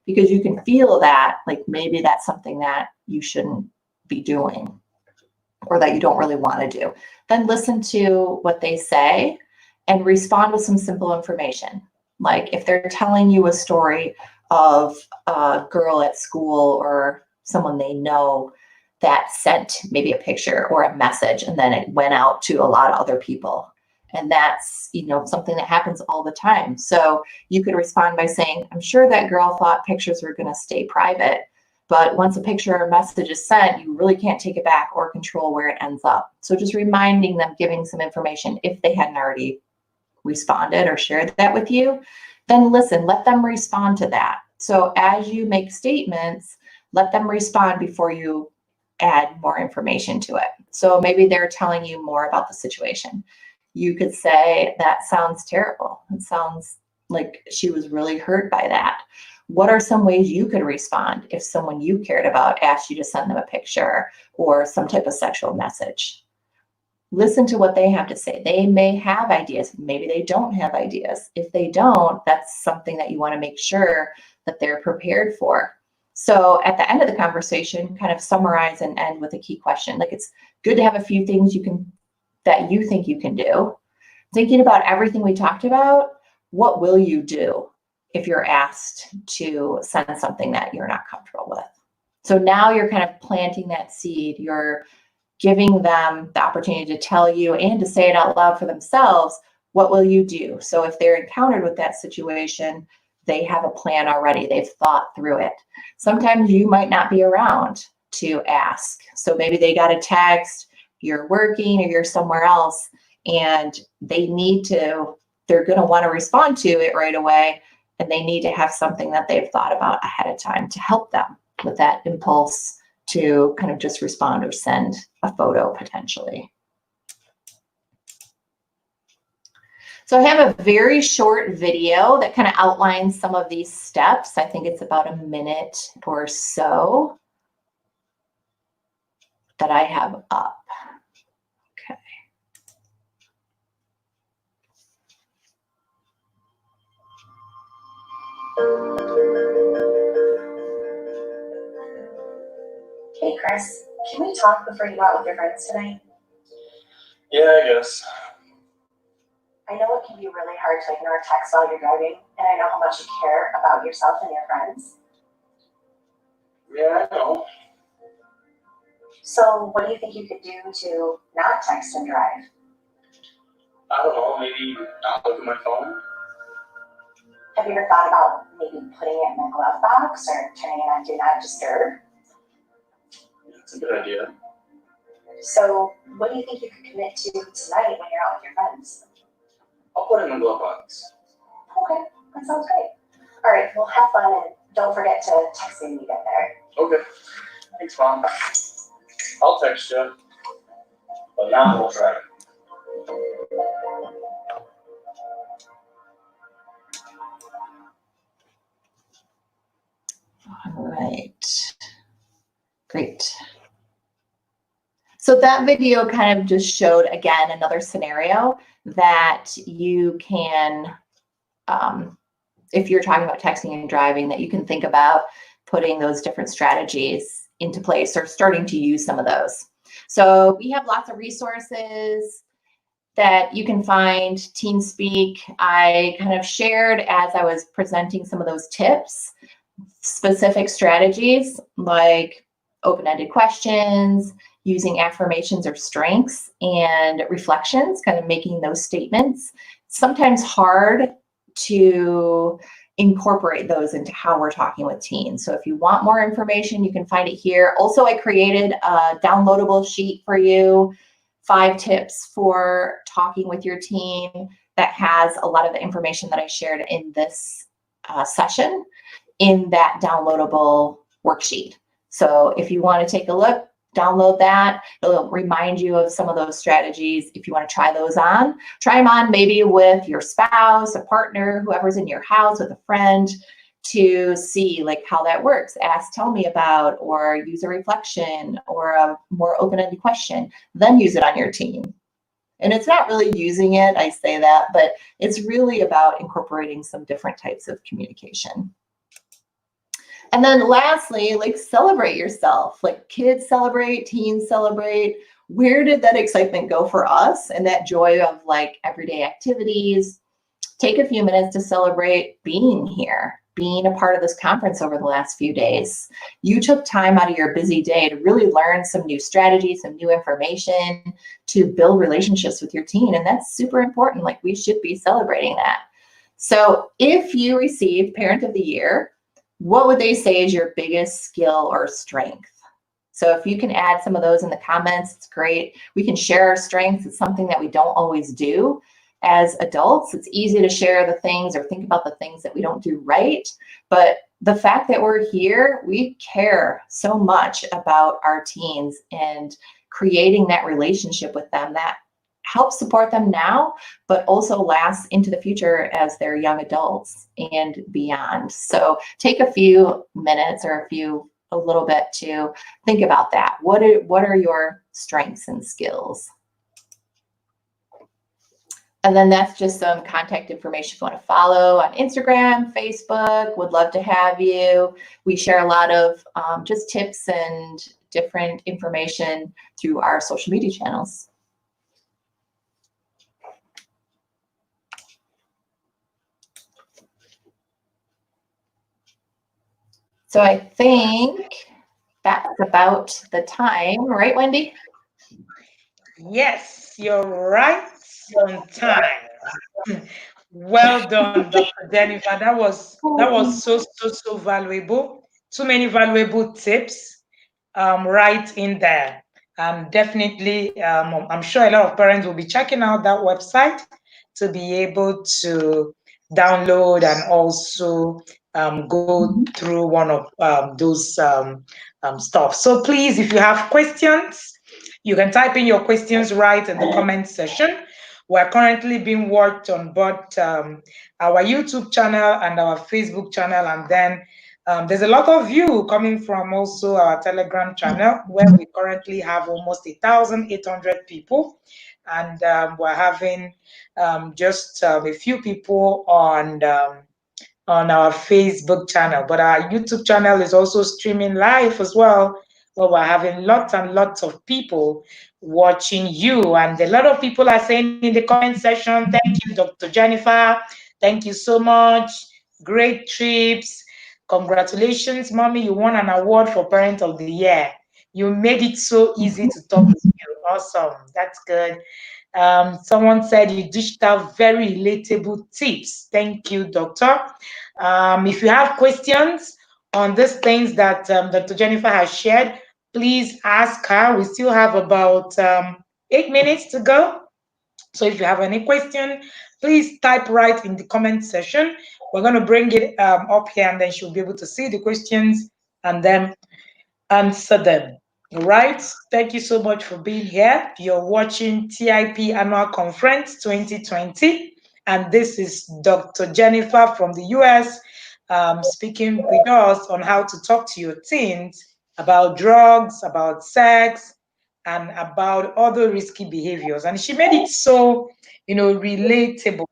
because you can feel that like maybe that's something that you shouldn't be doing or that you don't really want to do. Then listen to what they say and respond with some simple information. Like if they're telling you a story of a girl at school or someone they know that sent maybe a picture or a message and then it went out to a lot of other people, And that's, something that happens all the time. So you could respond by saying, I'm sure that girl thought pictures were going to stay private, but once a picture or message is sent, you really can't take it back or control where it ends up. So just reminding them, giving some information if they hadn't already responded or shared that with you, then listen, let them respond to that. So as you make statements, let them respond before you add more information to it. So maybe they're telling you more about the situation. You could say, that sounds terrible. It sounds like she was really hurt by that. What are some ways you could respond if someone you cared about asked you to send them a picture or some type of sexual message? Listen to what they have to say. They may have ideas. Maybe they don't have ideas. If they don't, that's something that you want to make sure that they're prepared for. So at the end of the conversation, kind of summarize and end with a key question. Like, it's good to have a few things that you think you can do. Thinking about everything we talked about, what will you do if you're asked to send something that you're not comfortable with? So now you're kind of planting that seed. You're giving them the opportunity to tell you and to say it out loud for themselves. What will you do? So if they're encountered with that situation, they have a plan already. They've thought through it. Sometimes you might not be around to ask. So maybe they got a text, you're working or you're somewhere else, and they're going to want to respond to it right away. And they need to have something that they've thought about ahead of time to help them with that impulse to kind of just respond or send a photo potentially. So I have a very short video that kind of outlines some of these steps. I think it's about a minute or so that I have up. Okay. Hey Chris, can we talk before you go out with your friends tonight? Yeah, I guess. I know it can be really hard to ignore texts while you're driving, and I know how much you care about yourself and your friends. Yeah, I know. So what do you think you could do to not text and drive? I don't know, maybe not look at my phone? Have you ever thought about maybe putting it in a glove box or turning it on Do Not Disturb? Yeah, it's a good idea. So what do you think you could commit to tonight when you're out with your friends? I'll put it in the glove box. Okay, that sounds great. All right, well have fun and don't forget to text me when you get there. Okay. Thanks, Mom. I'll text you. But now we'll try. All right. Great. So that video kind of just showed, again, another scenario that you can, if you're talking about texting and driving, that you can think about putting those different strategies into place or starting to use some of those. So we have lots of resources that you can find. TeenSpeak, I kind of shared as I was presenting some of those tips, specific strategies like open-ended questions, using affirmations or strengths, and reflections, kind of making those statements. Sometimes hard to incorporate those into how we're talking with teens. So if you want more information, you can find it here. Also, I created a downloadable sheet for you, 5 tips for talking with your teen, that has a lot of the information that I shared in this session in that downloadable worksheet. So if you want to take a look, download that. It'll remind you of some of those strategies. If you want to try those on, try them on maybe with your spouse, a partner, whoever's in your house, with a friend, to see like how that works. Ask, tell me about, or use a reflection or a more open-ended question, then use it on your teen. And it's not really using it, I say that, but it's really about incorporating some different types of communication. And then lastly, like, celebrate yourself. Like, kids celebrate, teens celebrate. Where did that excitement go for us and that joy of like everyday activities? Take a few minutes to celebrate being here. being a part of this conference over the last few days. You took time out of your busy day to really learn some new strategies, some new information to build relationships with your teen. And that's super important. Like, we should be celebrating that. So if you received Parent of the Year, what would they say is your biggest skill or strength? So if you can add some of those in the comments, it's great. We can share our strengths. It's something that we don't always do as adults. It's easy to share the things or think about the things that we don't do right. But the fact that we're here, we care so much about our teens and creating that relationship with them that helps support them now, but also lasts into the future as they're young adults and beyond. So take a few minutes or a little bit to think about that. What are your strengths and skills? And then that's just some contact information if you want to follow on Instagram, Facebook. Would love to have you. We share a lot of just tips and different information through our social media channels. So I think that's about the time, right, Wendy? Yes, you're right on time. Well done, Dr. Jennifer. That was so valuable. Too many valuable tips right in there. Definitely, I'm sure a lot of parents will be checking out that website to be able to download and also go through one of those stuff. So please, if you have questions, you can type in your questions right in the comment section. We're currently being worked on both our YouTube channel and our Facebook channel, and then there's a lot of you coming from also our Telegram channel, where we currently have almost 1,800 people, and we're having just a few people on our Facebook channel. But our YouTube channel is also streaming live as well, where we're having lots and lots of people watching you. And a lot of people are saying in the comment section, thank you, Dr. Jennifer. Thank you so much. Great trips. Congratulations, mommy. You won an award for Parent of the Year. You made it so easy to talk with you. Awesome. That's good. Someone said you dished out very relatable tips. Thank you, doctor. If you have questions on these things that Dr. Jennifer has shared, please ask her. We still have about 8 minutes to go. So if you have any question, please type right in the comment section. We're going to bring it up here, and then she'll be able to see the questions and then answer them. All right. Thank you so much for being here. You're watching TIP Annual Conference 2020. And this is Dr. Jennifer from the US speaking with us on how to talk to your teens about drugs, about sex, and about other risky behaviors. And she made it so, relatable.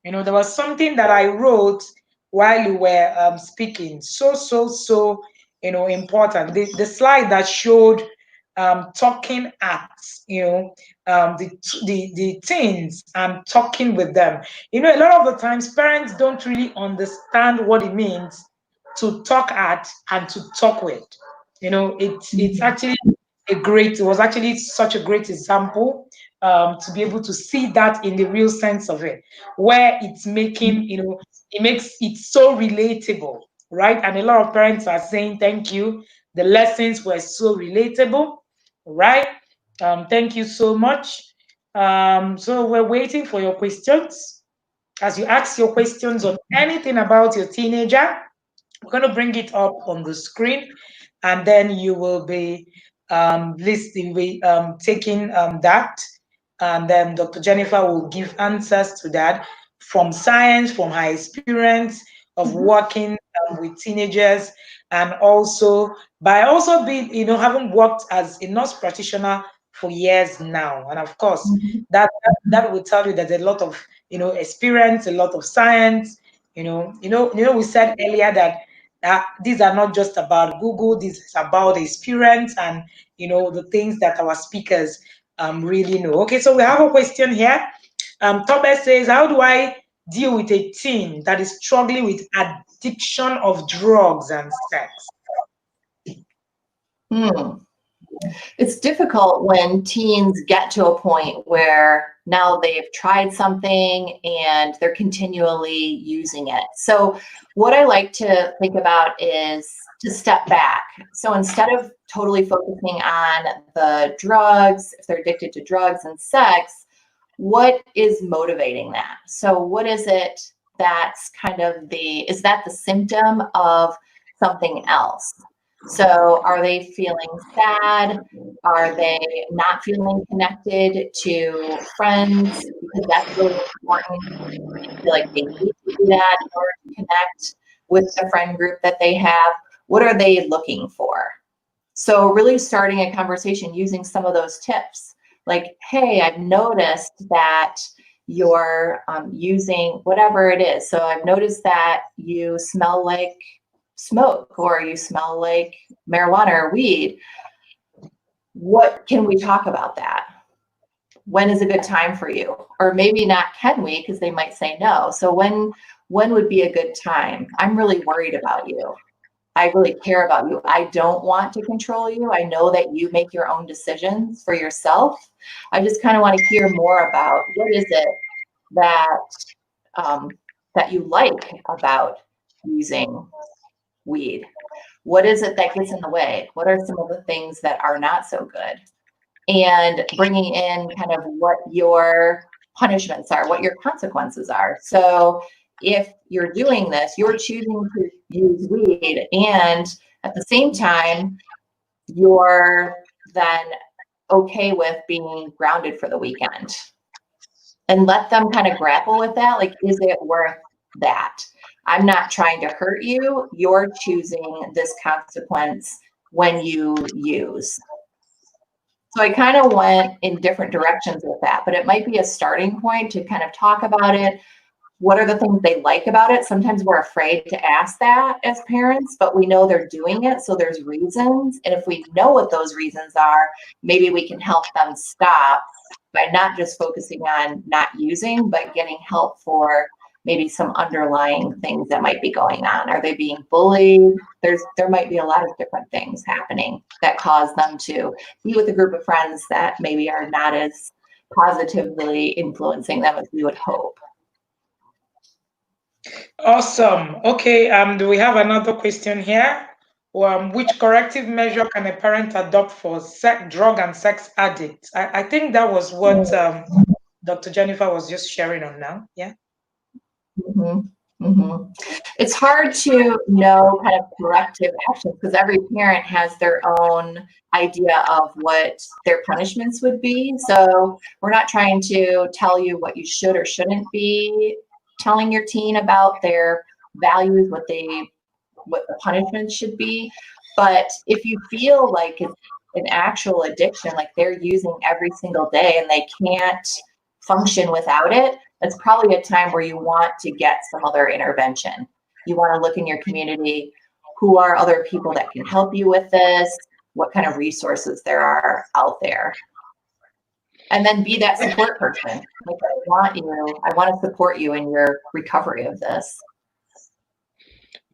There was something that I wrote while you were speaking. So important. The slide that showed talking at the teens and talking with them. A lot of the times parents don't really understand what it means to talk at and to talk with. It's actually it was actually such a great example to be able to see that in the real sense of it, where it's making, it makes it so relatable, right? And a lot of parents are saying, thank you. The lessons were so relatable, right? Thank you so much. So we're waiting for your questions. As you ask your questions on anything about your teenager, we're going to bring it up on the screen, and then you will be taking that, and then Dr. Jennifer will give answers to that from science, from her experience of working with teenagers, and also by also being, having worked as a nurse practitioner for years now. And of course, that will tell you that there's a lot of experience, a lot of science. We said earlier that these are not just about Google. This is about experience and the things that our speakers really know. Okay, so we have a question here. Thomas says, how do I deal with a teen that is struggling with addiction of drugs and sex? It's difficult when teens get to a point where now they've tried something and they're continually using it. So what I like to think about is to step back. So instead of totally focusing on the drugs, if they're addicted to drugs and sex, what is motivating that? So what is it that's kind of is that the symptom of something else? So are they feeling sad? Are they not feeling connected to friends? Because that's really important. They feel like they need to do that in order to connect with the friend group that they have. What are they looking for? So really starting a conversation using some of those tips. Like, hey, I've noticed that you're using whatever it is. So I've noticed that you smell like smoke, or you smell like marijuana or weed. What can we talk about that? When is a good time for you? Or maybe not can we, because they might say no. So when would be a good time? I'm really worried about you. I really care about you. I don't want to control you. I know that you make your own decisions for yourself. I just kind of want to hear more about what is it that that you like about using weed. What is it that gets in the way? What are some of the things that are not so good? And bringing in kind of what your punishments are, what your consequences are. So if you're doing this, you're choosing to use weed, and at the same time, you're then okay with being grounded for the weekend. And let them kind of grapple with that. Like, is it worth that? I'm not trying to hurt you. You're choosing this consequence when you use. So I kind of went in different directions with that, but it might be a starting point to kind of talk about it. What are the things they like about it? Sometimes we're afraid to ask that as parents, but we know they're doing it, so there's reasons. And if we know what those reasons are, maybe we can help them stop by not just focusing on not using, but getting help for maybe some underlying things that might be going on. Are they being bullied? There might be a lot of different things happening that cause them to be with a group of friends that maybe are not as positively influencing them as we would hope. Awesome. Okay, do we have another question here? Which corrective measure can a parent adopt for drug and sex addicts? I think that was what Dr. Jennifer was just sharing on now. Yeah. It's hard to know kind of corrective actions because every parent has their own idea of what their punishments would be. So we're not trying to tell you what you should or shouldn't be telling your teen about their values, what the punishment should be. But if you feel like it's an actual addiction, like they're using every single day and they can't function without it, that's probably a time where you want to get some other intervention. You want to look in your community, who are other people that can help you with this, what kind of resources there are out there. And then be that support person. Like, I want to support you in your recovery of this.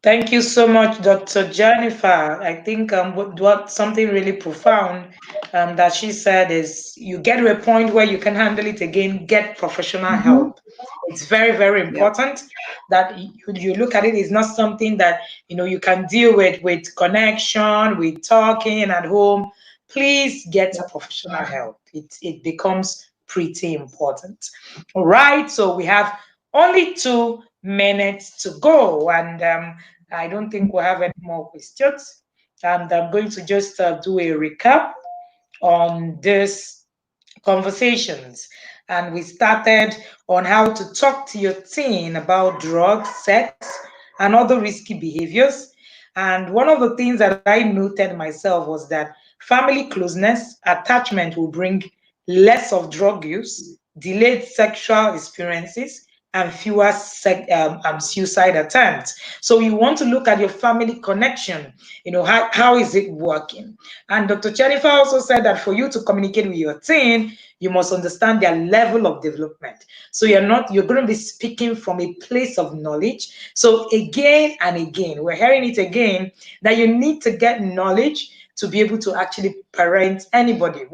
Thank you so much, Dr. Jennifer. I think what something really profound that she said is you get to a point where you can handle it again, get professional help. It's very, very important that you look at it. It's not something that you can deal with connection, with talking at home. Please get professional help. It becomes pretty important. All right, so we have only 2 minutes to go, and I don't think we'll have any more questions. And I'm going to just do a recap on this conversations. And we started on how to talk to your teen about drugs, sex, and other risky behaviors. And one of the things that I noted myself was that family closeness, attachment will bring less of drug use, delayed sexual experiences, and fewer suicide attempts. So you want to look at your family connection. How is it working? And Dr. Jennifer also said that for you to communicate with your teen, you must understand their level of development. So you're going to be speaking from a place of knowledge. So again and again, we're hearing it again, that you need to get knowledge to be able to actually parent anybody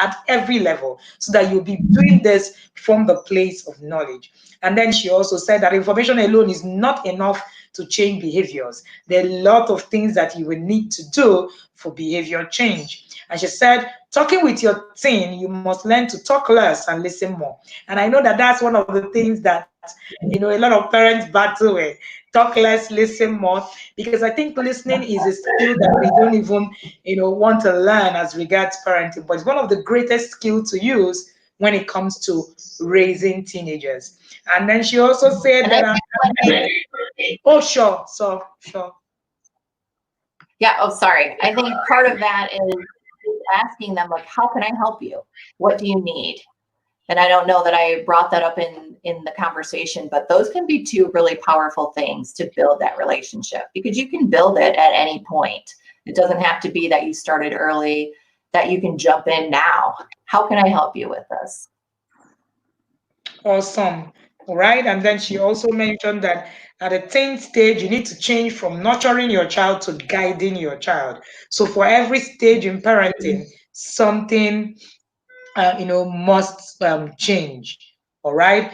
at every level, so that you'll be doing this from the place of knowledge. And then she also said that information alone is not enough to change behaviors. There are a lot of things that you will need to do for behavior change. And she said, talking with your teen, you must learn to talk less and listen more. And I know that that's one of the things that a lot of parents battle with. Talk less, listen more, because I think listening is a skill that we don't even want to learn as regards parenting, but it's one of the greatest skills to use when it comes to raising teenagers. And then she also said And that oh, sure, sure. yeah, oh, sorry. I think part of that is asking them, like, how can I help you? What do you need? And I don't know that I brought that up in the conversation, but those can be two really powerful things to build that relationship, because you can build it at any point. It doesn't have to be that you started early, that you can jump in now. How can I help you with this? Awesome. All right. And then she also mentioned that at a teen stage, you need to change from nurturing your child to guiding your child. So for every stage in parenting, something must change. All right.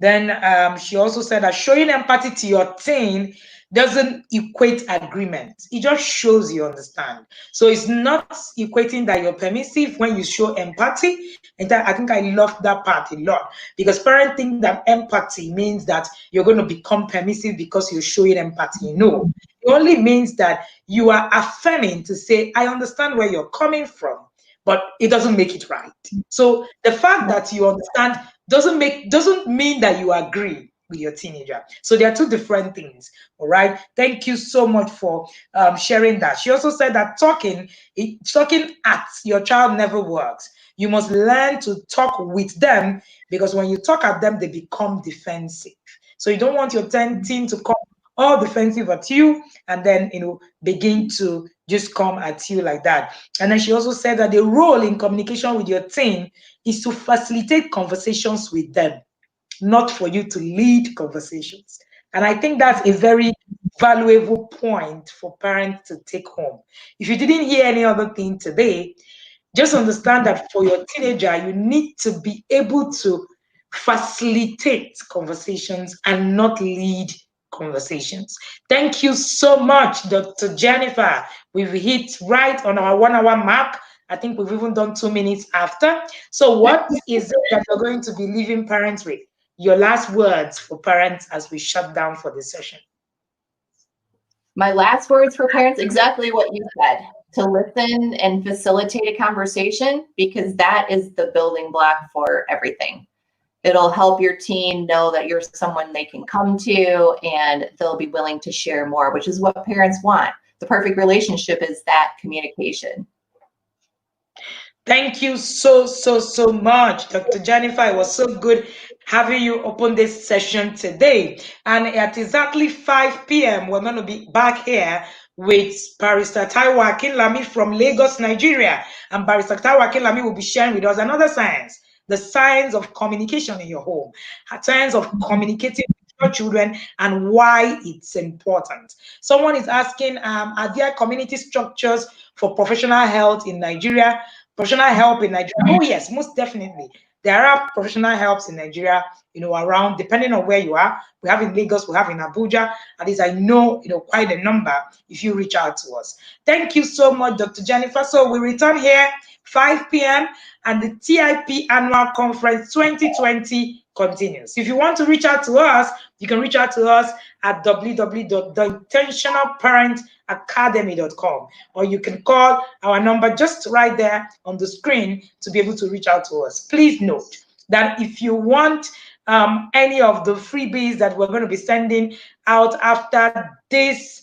Then she also said that showing empathy to your teen doesn't equate agreement. It just shows you understand. So it's not equating that you're permissive when you show empathy. And I think I love that part a lot, because parents think that empathy means that you're going to become permissive because you're showing empathy. No, it only means that you are affirming to say, I understand where you're coming from, but it doesn't make it right. So the fact that you understand doesn't mean that you agree with your teenager. So there are two different things. All right. Thank you so much for sharing that. She also said that talking at your child never works. You must learn to talk with them, because when you talk at them, they become defensive. So you don't want your teen to come all defensive at you and then begin to just come at you like that. And then she also said that the role in communication with your teen is to facilitate conversations with them, not for you to lead conversations. And I think that's a very valuable point for parents to take home. If you didn't hear any other thing today, just understand that for your teenager, you need to be able to facilitate conversations and not lead conversations. Thank you so much, Dr. Jennifer. We've hit right on our 1 hour mark. I think we've even done 2 minutes after. So, what is it that you're going to be leaving parents with? Your last words for parents as we shut down for this session. My last words for parents, exactly what you said, to listen and facilitate a conversation, because that is the building block for everything. It'll help your teen know that you're someone they can come to, and they'll be willing to share more, which is what parents want. The perfect relationship is that communication. Thank you so much, Dr. Jennifer. It was so good having you open this session today. And at exactly 5 p.m., we're going to be back here with Barrister Taiwo Akinlami from Lagos, Nigeria. And Barrister Taiwo Akinlami will be sharing with us another science, the science of communication in your home, a science of communicating with your children and why it's important. Someone is asking, are there community structures for professional health in Nigeria? Professional help in Nigeria. Oh, yes, most definitely. There are professional helps in Nigeria, around, depending on where you are. We have in Lagos, we have in Abuja. At least I know, quite a number if you reach out to us. Thank you so much, Dr. Jennifer. So we return here 5 p.m. and the TIP Annual Conference 2020 continues. If you want to reach out to us, you can reach out to us at www.theintentionalparentacademy.com, or you can call our number just right there on the screen to be able to reach out to us. Please note that if you want any of the freebies that we're going to be sending out after this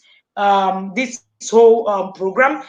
whole program,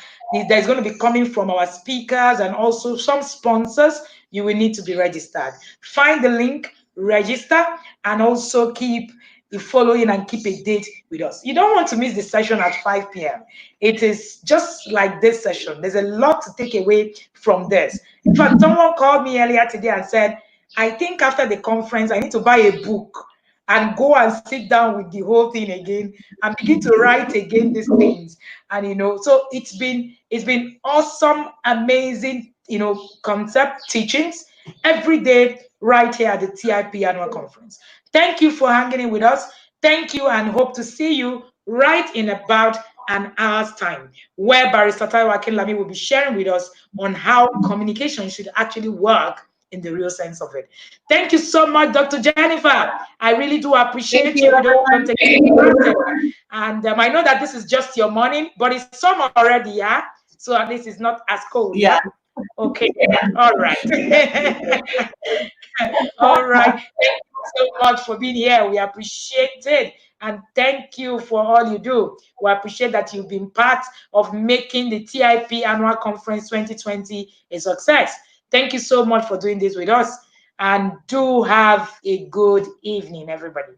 there's going to be coming from our speakers and also some sponsors, you will need to be registered. Find the link register and also keep following and keep a date with us. You don't want to miss the session at 5 p.m. It is just like this session. There's a lot to take away from this. In fact, someone called me earlier today and said, I think after the conference, I need to buy a book and go and sit down with the whole thing again and begin to write again these things. And so it's been awesome, amazing, concept teachings every day right here at the TIP annual conference. Thank you for hanging in with us. Thank you, and hope to see you right in about an hour's time, where Barrister Taiwo Akinlami will be sharing with us on how communication should actually work in the real sense of it. Thank you so much, Dr. Jennifer. I really do appreciate you. We don't take it for granted. And I know that this is just your morning, but it's summer already, yeah? So at least it's not as cold. Yeah. Okay. All right. All right. Thank you so much for being here. We appreciate it. And thank you for all you do. We appreciate that you've been part of making the TIP Annual Conference 2020 a success. Thank you so much for doing this with us. And do have a good evening, everybody.